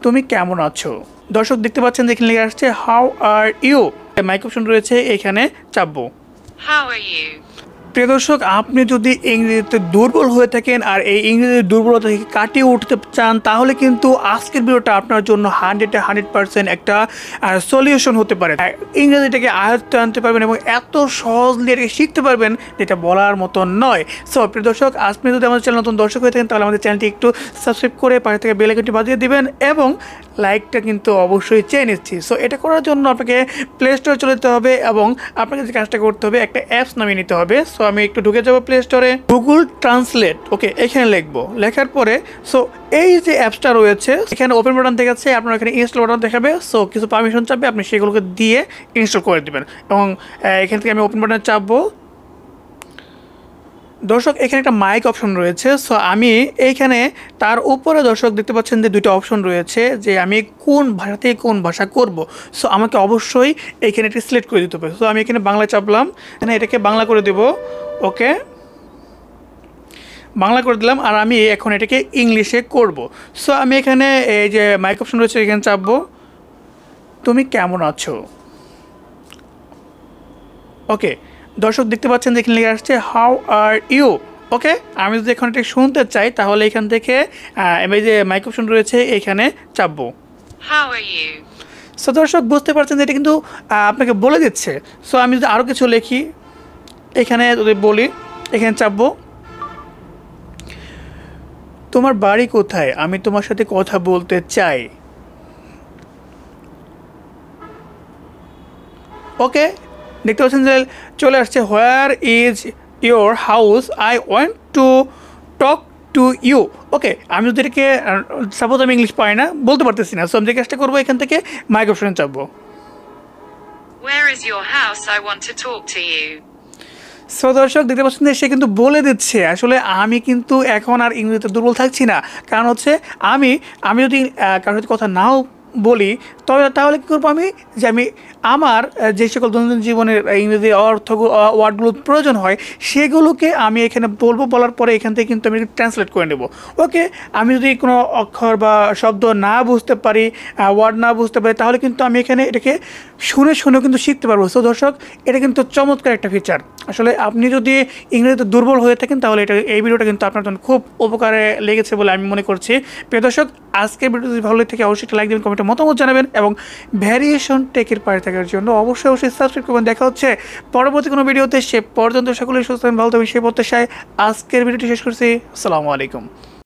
তুমি কেমন আছো? দর্শক দেখতে পাচ্ছেন যে এখানে লেখা আসছে how are you. Mike option রয়েছে, এখানে চাপবো। How are you? প্রিয় দর্শক, আপনি যদি ইংরেজিতে দুর্বল হয়ে থাকেন আর এই ইংরেজির দুর্বলতা থেকে কাটিয়ে উঠতে চান, তাহলে কিন্তু আজকের ভিডিওটা আপনার জন্য 100% একটা সলিউশন হতে পারে। ইংরেজিটাকে আয়ত্তে আনতে পারবেন এবং এত সহজলি এটাকে শিখতে পারবেন যেটা বলার মতো নয়। সো প্রিয় দর্শক, আপনি যদি আমাদের চ্যানেল নতুন দর্শক হয়ে থাকেন, তাহলে আমাদের চ্যানেলটি একটু সাবস্ক্রাইব করে পাশে থেকে বেল আইকনটি বাজিয়ে দিবেন এবং লাইকটা কিন্তু অবশ্যই চেয়ে নিচ্ছি। সো এটা করার জন্য আপনাকে প্লে স্টোরে চলে যেতে হবে এবং আপনাকে যে কাজটা করতে হবে, একটা অ্যাপস নামিয়ে নিতে হবে। সো আমি একটু ঢুকে যাবো প্লে স্টোরে, গুগল ট্রান্সলেট। ওকে, এখানে লিখবো, লেখার পরে সো এই যে অ্যাপসটা রয়েছে এখানে ওপেন বাটন দেখাচ্ছে, আপনার এখানে ইনস্টল বাটন দেখাবে। সো কিছু পারমিশন চাপবে, আপনি সেগুলোকে দিয়ে ইনস্টল করে দেবেন এবং এখান থেকে আমি ওপেন বাটনে চাপবো। দর্শক, এখানে একটা মাইক অপশন রয়েছে। সো আমি এইখানে তার উপরে দর্শক দেখতে পাচ্ছেন যে দুটো অপশন রয়েছে যে আমি কোন ভাষা থেকে কোন ভাষা করব। সো আমাকে অবশ্যই এইখানে এটা সিলেক্ট করে দিতে হবে। সো আমি এখানে বাংলা চাপলাম, এখানে এটাকে বাংলা করে দেব। ওকে, বাংলা করে দিলাম আর আমি এখন এটাকে ইংলিশে করব। সো আমি এখানে এই যে মাইক অপশন রয়েছে এখানে চাপবো, তুমি কেমন আছো। ওকে, দর্শক দেখতে পাচ্ছেন যে এখানে লেখা আসছে হাউ আর ইউ। ওকে, আমি যদি এখন এটা শুনতে চাই তাহলে এখান থেকে এই যে মাইক অপশন রয়েছে এখানে চাপবো। How are you? সো দর্শক বুঝতে পারছেন যে এটা কিন্তু আপনাকে বলে দিচ্ছে। সো আমি যদি আরও কিছু লিখি, এখানে যদি বলি, এখানে চাপবো, তোমার বাড়ি কোথায়, আমি তোমার সাথে কথা বলতে চাই। ওকে, দেখতে পাচ্ছেন যে চলে আসছে where is your house, I want to talk to you. Okay, আমি যদি এটাকে সাপোজ আমি ইংলিশ পাই না, বলতে পারতেছি না, সো আমি যে কাজটা করবো এখান থেকে মাইক অপশনে চাপবো। Where is your house? I want to talk to you. So দর্শক দেখতে পাচ্ছেন যে সে কিন্তু বলে দিচ্ছে। আসলে আমি কিন্তু এখন আর ইংরেজিতে দুর্বল থাকছি না, কারণ হচ্ছে আমি যদি কারোর সাথে কথা নাও বলি তাহলে কী করবো আমি, যে আমি আমার যে সকল দৈনন্দিন জীবনের ইংরেজি ওয়ার্ডগুলো প্রয়োজন হয় সেগুলোকে আমি এখানে বলবো, বলার পরে এখান থেকে কিন্তু আমি ট্রান্সলেট করে নেব। ওকে, আমি যদি কোনো অক্ষর বা শব্দ না বুঝতে পারি, ওয়ার্ড না বুঝতে পারি, তাহলে কিন্তু আমি এখানে এটাকে শুনেও কিন্তু শিখতে পারবো। সো দর্শক, এটা কিন্তু চমৎকার একটা ফিচার। আসলে আপনি যদি ইংরেজিতে দুর্বল হয়ে থাকেন তাহলে এই ভিডিওটা কিন্তু আপনার জন্য খুব উপকারে লেগেছে বলে আমি মনে করছি। প্রিয় দর্শক, আজকের ভিডিও যদি ভালো থেকে অবশ্যই একটা লাইক দেবেন, কমেন্টে মতামত জানাবেন এবং ভ্যারিয়েশন টেকের পাশে থাকার জন্য অবশ্যই সাবস্ক্রাইব করবেন। দেখা হচ্ছে পরবর্তী কোনো ভিডিওতে। সে পর্যন্ত সকলেই সুস্থ থাকবেন, ভালো থাকবেন সেই প্রত্যাশায় আজকের ভিডিওটি শেষ করছি। আসসালামু আলাইকুম।